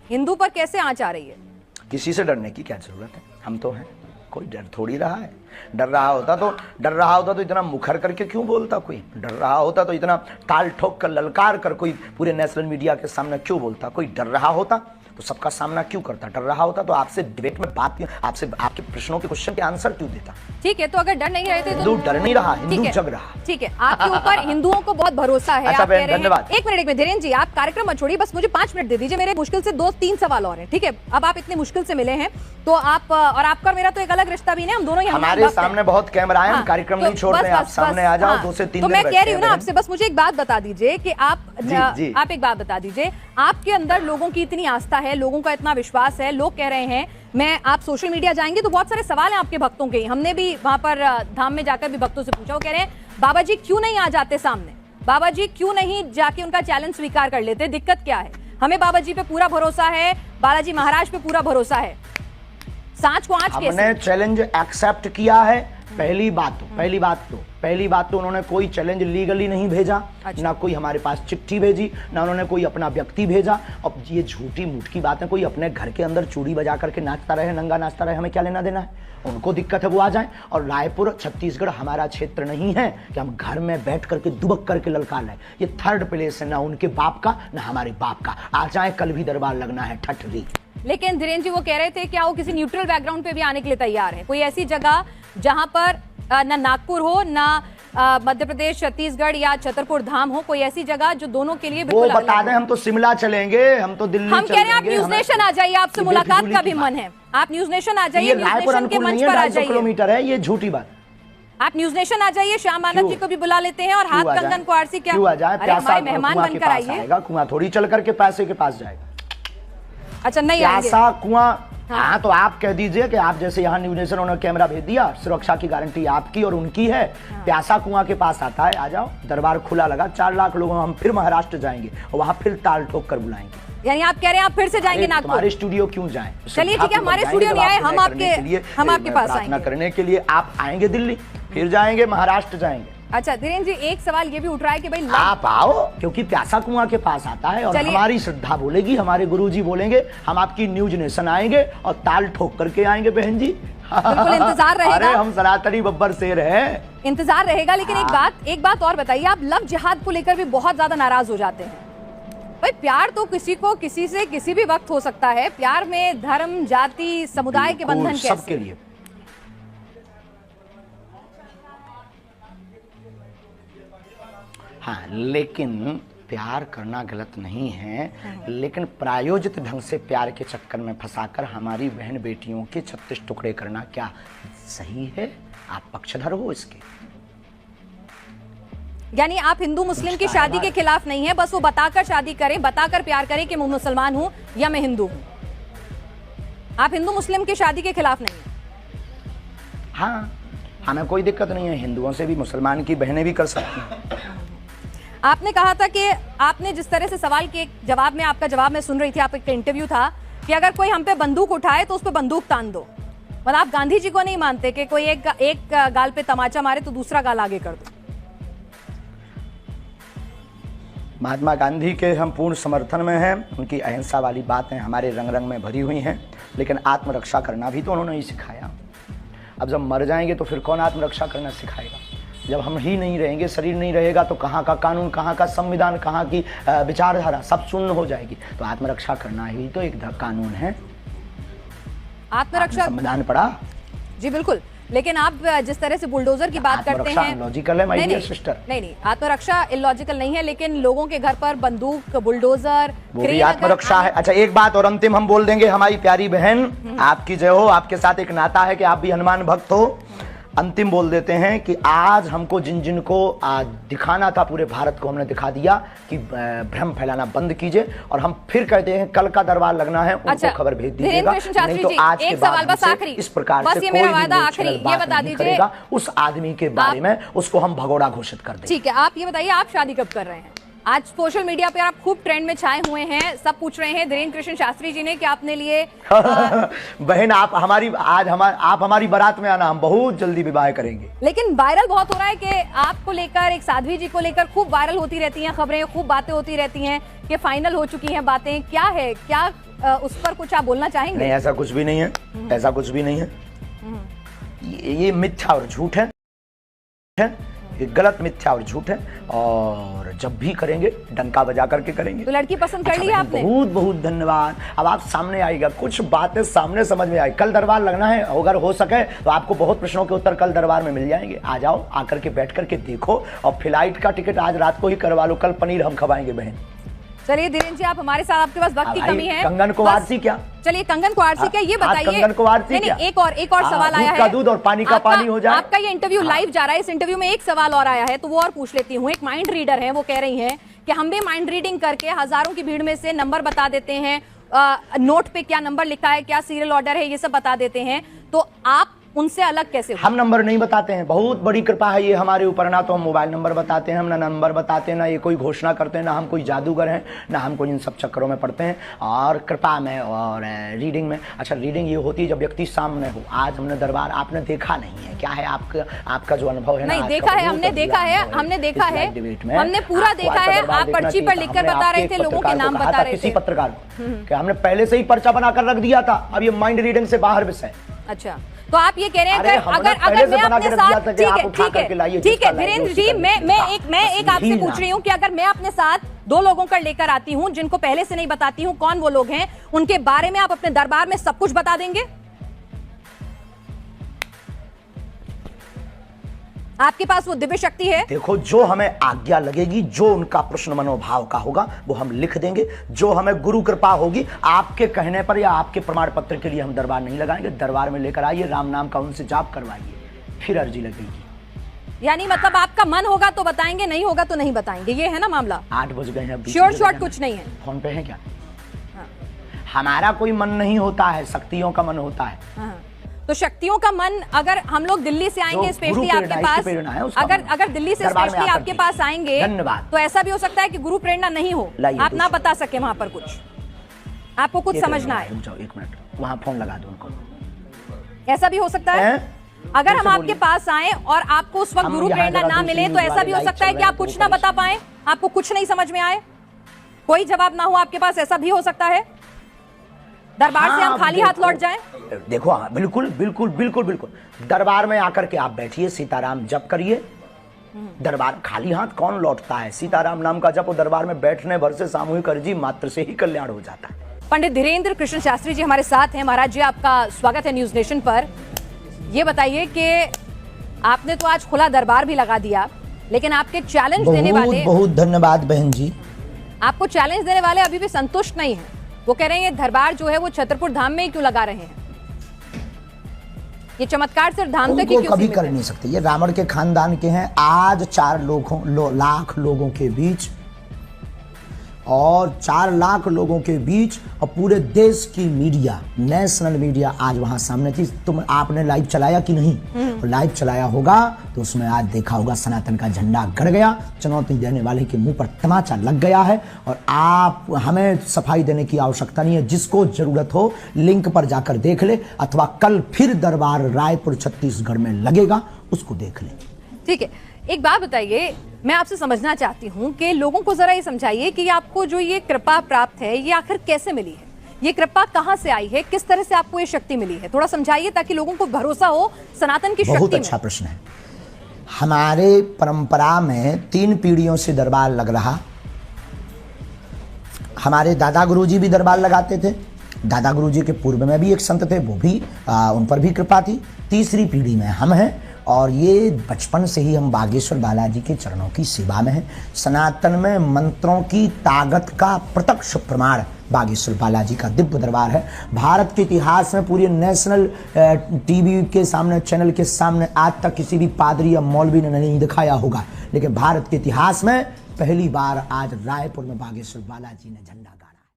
हिंदू पर कैसे आंच आ रही है? किसी से डरने की क्या जरूरत है, हम तो हैं, कोई डर थोड़ी रहा है। डर रहा होता तो इतना मुखर करके क्यों बोलता, कोई डर रहा होता तो इतना ताल ठोक कर ललकार कर कोई पूरे नेशनल मीडिया के सामने क्यों बोलता, कोई डर रहा होता तो सबका सामना क्यों करता, डर रहा होता तो आपसे डिबेट में बात, आपसे आपके प्रश्नों के क्वेश्चन के आंसर क्यों देता। ठीक है, तो अगर डर नहीं रहे थे हिंदू डर नहीं रहा, हिंदू जग रहा। ठीक है, आपके ऊपर हिंदुओं को बहुत भरोसा है। अच्छा बहन, धन्यवाद। एक मिनट धीरेन्द्र जी, आप कार्यक्रम मत छोड़िए, बस मुझे 5 मिनट दे दीजिए। मेरे मुश्किल से 2-3 सवाल और हैं, ठीक है? अब आप इतने मुश्किल से मिले हैं तो आप और आपका और मेरा तो एक अलग रिश्ता भी नहीं, हम दोनों हमारे सामने बहुत कैमरा है, हम कार्यक्रम नहीं छोड़ रहे, आप सामने आ जाओ, 2 से 3 तो मैं कह रही हूँ ना आपसे, बस मुझे एक बात बता दीजिए कि आप एक बात बता दीजिए, आपके अंदर लोगों की इतनी आस्था है, लोगों का इतना विश्वास है, लोग कह रहे हैं, मैं आप सोशल मीडिया जाएंगे तो बहुत सारे सवाल हैं आपके भक्तों के, हमने भी वहां पर धाम में जाकर भी भक्तों से पूछा, वो कह रहे हैं बाबा जी क्यों नहीं आ जाते सामने, बाबा जी क्यों नहीं जाके उनका चैलेंज स्वीकार कर लेते, दिक्कत क्या है? हमें बाबा जी पे पूरा भरोसा है, बालाजी महाराज पे पूरा भरोसा है, सांच को आंच कैसे? हमने चैलेंज एक्सेप्ट किया है। पहली बात तो उन्होंने कोई चैलेंज लीगली नहीं भेजा। अच्छा। ना कोई हमारे पास चिट्ठी भेजी, ना उन्होंने कोई अपना व्यक्ति भेजा। अब ये झूठी मूठी बातें, कोई अपने घर के अंदर चूड़ी बजा करके नाचता रहे, नंगा नाचता रहे, हमें क्या लेना देना है? उनको दिक्कत है वो आ जाए। और रायपुर छत्तीसगढ़ हमारा क्षेत्र नहीं है कि हम घर में बैठ करके दुबक करके ललकार लें। ये थर्ड प्लेस है, ना उनके बाप का ना हमारे बाप का। आ जाए, कल भी दरबार लगना है ठठरी। लेकिन धीरेन्द्र जी वो कह रहे थे क्या वो किसी न्यूट्रल बैकग्राउंड पे भी आने के लिए तैयार है? कोई ऐसी जगह जहां पर ना नागपुर हो, ना मध्य प्रदेश, छत्तीसगढ़ या छतरपुर धाम हो, कोई ऐसी जगह जो दोनों के लिए वो बता दें। हम तो शिमला चलेंगे, हम तो दिल्ली हम कह रहे हैं आप न्यूज नेशन आ जाइए, आपसे मुलाकात का भी मन है, आप न्यूज नेशन आ जाइए, न्यूज नेशन के मंच पर आ जाइए। किलोमीटर है, ये झूठी बात। आप न्यूज नेशन आ जाइए, श्याम मानव जी को भी बुला लेते हैं और हाथ कंगन को आरसी क्या आ जाए, हमारे मेहमान बनकर आइए। कुआं थोड़ी चल करके पैसे के पास जाएगा। अच्छा नहीं प्यासा कुआं। हाँ तो आप कह दीजिए कि आप जैसे यहाँ न्यूज नेशन उन्होंने कैमरा भेज दिया, सुरक्षा की गारंटी आपकी और उनकी है। प्यासा कुआं के पास आता है, आ जाओ, दरबार खुला लगा, 4 लाख लोगों, हम फिर महाराष्ट्र जाएंगे और वहाँ फिर ताल ठोक कर बुलाएंगे। यानी आप कह रहे हैं आप फिर से जाएंगे नागपुर? हमारे स्टूडियो क्यों जाएं? चलिए ठीक है, हमारे स्टूडियो नहीं आए, हम आपके पास आएंगे करने के लिए। आप आएंगे दिल्ली, फिर जाएंगे महाराष्ट्र जाएंगे। अच्छा धीरेन्द्र जी, एक सवाल ये भी उठ रहा है कि भाई आप आओ, क्योंकि प्यासा कुआं के पास आता है और हमारी श्रद्धा बोलेगी, हमारे गुरुजी बोलेंगे, हम आपकी न्यूज नेशन आएंगे और ताल ठोक करके आएंगे बहन जी। बिल्कुल इंतजार रहेगा। अरे हम सनातनी बब्बर शेर हैं, इंतजार रहेगा। लेकिन एक बात और बताइए, आप लव जिहाद को लेकर भी बहुत ज्यादा नाराज हो जाते हैं। भाई प्यार तो किसी को किसी से किसी भी वक्त हो सकता है, प्यार में धर्म, जाति, समुदाय के बंधन कैसे? सबके लिए। हाँ, लेकिन प्यार करना गलत नहीं है, लेकिन प्रायोजित ढंग से प्यार के चक्कर में फंसाकर हमारी बहन बेटियों के 36 टुकड़े करना क्या सही है? आप पक्षधर हो इसके। यानी आप हिंदू मुस्लिम की शादी के खिलाफ नहीं है, बस वो बताकर शादी करें, बताकर प्यार करें कि मैं मुसलमान हूं या मैं हिंदू हूं। आप हिंदू मुस्लिम की शादी के खिलाफ नहीं है? हाँ, हमें कोई दिक्कत नहीं है, हिंदुओं से भी मुसलमान की बहनें भी कर सकती हैं। आपने कहा था कि आपने जिस तरह से सवाल के जवाब में, आपका जवाब मैं सुन रही थी, आपका इंटरव्यू था कि अगर कोई हम पे बंदूक उठाए तो उस पे बंदूक तान दो। मतलब आप गांधी जी को नहीं मानते कि कोई एक गाल पे तमाचा मारे तो दूसरा गाल आगे कर दो? महात्मा गांधी के हम पूर्ण समर्थन में हैं, उनकी अहिंसा वाली बातें हमारे रंग रंग में भरी हुई हैं, लेकिन आत्मरक्षा करना भी तो उन्होंने ही सिखाया। अब जब मर जाएंगे तो फिर कौन आत्मरक्षा करना सिखाएगा? जब हम ही नहीं रहेंगे, शरीर नहीं रहेगा, तो कहाँ का कानून, कहाँ का संविधान, कहाँ की विचारधारा सब शून्य हो जाएगी। तो आत्मरक्षा करना ही तो एक कानून है। आत्मरक्षा संविधान पढ़ा जी बिल्कुल, लेकिन आप जिस तरह से बुलडोजर की बात करते हैं, लॉजिकल है माय डियर सिस्टर। नहीं, आत्मरक्षा इलॉजिकल नहीं है, लेकिन लोगों के घर पर बंदूक, बुलडोजर, वो भी आत्मरक्षा है। अच्छा एक बात और अंतिम हम बोल देंगे, हमारी प्यारी बहन, आपकी जय हो, आपके साथ एक नाता है कि आप भी हनुमान भक्त हो। अंतिम बोल देते हैं कि आज हमको जिन को दिखाना था पूरे भारत को, हमने दिखा दिया कि भ्रम फैलाना बंद कीजिए, और हम फिर कहते हैं कल का दरबार लगना है, उनको खबर भेज दीजिएगा। नहीं तो आज के बाद इस प्रकार से कोई भी बात नहीं करेगा उस आदमी के बारे में, उसको हम भगोड़ा घोषित कर देंगे। ठीक है, आप ये बताइए आप शादी कब कर रहे हैं? आज सोशल मीडिया पे आप खूब ट्रेंड में छाए हुए हैं। सब पूछ रहे हैं धीरेन्द्र कृष्ण शास्त्री जी ने कि आपने लिए बहन आप हमारी बारात में आना, हम बहुत जल्दी विवाह करेंगे। लेकिन वायरल बहुत हो रहा है कि आपको लेकर, एक साध्वी जी को लेकर खूब वायरल होती रहती हैं खबरें, खूब बातें होती रहती हैं कि फाइनल हो चुकी हैं बातें। क्या है, क्या उस पर कुछ आप बोलना चाहेंगे? नहीं, ऐसा कुछ भी नहीं है, ऐसा कुछ भी नहीं है। ये मिथ्या और झूठ है, ये गलत मिथ्या और झूठ है। और जब भी करेंगे डंका बजा करके करेंगे। तो लड़की पसंद कर ली है आपने? बहुत बहुत धन्यवाद। अब आप सामने आएगा, कुछ बातें सामने समझ में आई। कल दरबार लगना है, अगर हो सके तो आपको बहुत प्रश्नों के उत्तर कल दरबार में मिल जाएंगे। आ जाओ, आकर के बैठ करके देखो। और फ्लाइट का टिकट आज रात को ही करवा लो, कल पनीर हम खवाएंगे बहन। चलिए धीरेन्द्र जी, आप हमारे साथ, आपके पास वक्त की कमी है। कंगन को आरसी क्या? चलिए कंगन को आरसी क्या, ये बताइए। कंगन को आरसी क्या? एक और सवाल आया है। दूध का दूध और पानी का पानी हो जाए। आपका ये इंटरव्यू लाइव जा रहा है, इस इंटरव्यू में एक सवाल और आया है तो वो और पूछ लेती हूँ। एक माइंड रीडर है, वो कह रही हैं कि हम भी माइंड रीडिंग करके हजारों की भीड़ में से नंबर बता देते हैं, नोट पे क्या नंबर लिखा है, क्या सीरियल ऑर्डर है, ये सब बता देते हैं। तो आप उनसे अलग कैसे हो? हम नंबर नहीं बताते हैं, बहुत बड़ी कृपा है ये हमारे ऊपर। ना तो हम मोबाइल नंबर बताते हैं, हम ना नंबर बताते हैं, ना ये कोई घोषणा करते हैं, ना हम कोई जादूगर हैं, ना हम कोई इन सब चक्करों में पड़ते हैं। और कृपा में और रीडिंग में, अच्छा रीडिंग ये होती है जब व्यक्ति सामने हो। आज हमने दरबार आपने देखा नहीं है, क्या है आपका जो अनुभव है? नहीं देखा है, हमने देखा है, हमने पूरा देखा है। आप पर्ची पर लिखकर बता रहे थे, लोगों के नाम बता रहे थे। किसी पत्रकार को हमने पहले से ही पर्चा बनाकर रख दिया था। अब ये माइंड रीडिंग से बाहर विषय। अच्छा, तो आप ये कह रहे हैं अगर मैं अपने साथ, ठीक है धीरेन्द्र जी, मैं एक आपसे पूछ रही हूँ कि अगर मैं अपने साथ 2 लोगों का लेकर आती हूँ जिनको पहले से नहीं बताती हूँ कौन वो लोग हैं, उनके बारे में आप अपने दरबार में सब कुछ बता देंगे? आपके पास वो दिव्य शक्ति है? देखो, जो हमें आज्ञा लगेगी, जो उनका प्रश्न मनोभाव का होगा वो हम लिख देंगे। जो हमें गुरु कृपा होगी, आपके कहने पर या आपके प्रमाण पत्र के लिए हम दरबार नहीं लगाएंगे। दरबार में लेकर आइए, राम नाम का उनसे जाप करवाइए, फिर अर्जी लगेगी। यानी मतलब आपका मन होगा तो बताएंगे, नहीं होगा तो नहीं बताएंगे, ये है ना मामला? 8 बज गए हैं, श्योर शॉर्ट कुछ नहीं है। फोन पे है क्या? हमारा कोई मन नहीं होता है, शक्तियों का मन होता है। तो शक्तियों का मन, अगर हम लोग दिल्ली से आएंगे स्पेशली आपके पास, अगर दिल्ली से स्पेशली आपके पास आएंगे, तो ऐसा भी हो सकता है कि गुरु प्रेरणा नहीं हो, आप ना बता सके वहां पर कुछ, आपको कुछ समझना है। 1 मिनट, वहां फोन लगा दो उनको। ऐसा भी हो सकता है अगर हम आपके पास आए और आपको उस वक्त गुरु प्रेरणा ना मिले, तो ऐसा भी हो सकता है कि आप कुछ ना बता पाए, आपको कुछ नहीं समझ में आए, कोई जवाब ना हो आपके पास, ऐसा भी हो सकता है। दरबार से हम खाली हाथ लौट जाएं? देखो, बिल्कुल बिल्कुल बिल्कुल बिल्कुल। दरबार में आकर के आप बैठिए, सीताराम जप करिए। दरबार खाली हाथ कौन लौटता है? सीताराम नाम का जप दरबार में बैठने भर से सामूहिक अर्जी मात्र से ही कल्याण हो जाता है। पंडित धीरेन्द्र कृष्ण शास्त्री जी हमारे साथ हैं। महाराज जी, आपका स्वागत है न्यूज नेशन पर। ये बताइए कि आपने तो आज खुला दरबार भी लगा दिया, लेकिन आपके चैलेंज देने वाले, बहुत धन्यवाद बहन जी, आपको चैलेंज देने वाले अभी भी संतुष्ट नहीं है। वो कह रहे हैं दरबार जो है वो छतरपुर धाम में ही क्यों लगा रहे हैं? ये चमत्कार सिर्फ धाम तक ही क्यों कभी कर नहीं सकते? ये रावण के खानदान के हैं। आज 4 लाख लोगों के बीच, और 4 लाख लोगों के बीच, और पूरे देश की मीडिया, नेशनल मीडिया आज वहां सामने थी। आपने लाइव चलाया कि नहीं? लाइव चलाया होगा तो उसमें आज देखा होगा सनातन का झंडा गड़ गया, चुनौती देने वाले के मुंह पर तमाचा लग गया है। और आप, हमें सफाई देने की आवश्यकता नहीं है। जिसको जरूरत हो लिंक पर जाकर देख ले, अथवा कल फिर दरबार रायपुर छत्तीसगढ़ में लगेगा, उसको देख ले। ठीक है, एक बात बताइए, मैं आपसे समझना चाहती हूँ कि लोगों को जरा ये समझाइए कि आपको जो ये कृपा प्राप्त है ये आखिर कैसे मिली है? ये कृपा कहाँ से आई है? किस तरह से आपको ये शक्ति मिली है? थोड़ा समझाइए ताकि लोगों को भरोसा हो सनातन की शक्ति में। बहुत अच्छा प्रश्न है। हमारे परंपरा में 3 पीढ़ियों से दरबार लग रहा। हमारे दादा गुरुजी भी दरबार लगाते थे। दादा गुरुजी के पूर्व में भी एक संत थे, वो भी उन पर भी कृपा थी। तीसरी पीढ़ी में हम हैं, और ये बचपन से ही हम बागेश्वर बालाजी के चरणों की सेवा में हैं। सनातन में मंत्रों की ताकत का प्रत्यक्ष प्रमाण बागेश्वर बालाजी का दिव्य दरबार है। भारत के इतिहास में पूरे नेशनल टीवी के सामने, चैनल के सामने आज तक किसी भी पादरी या मौलवी ने नहीं दिखाया होगा, लेकिन भारत के इतिहास में पहली बार आज रायपुर में बागेश्वर बालाजी ने झंडा गाड़ा।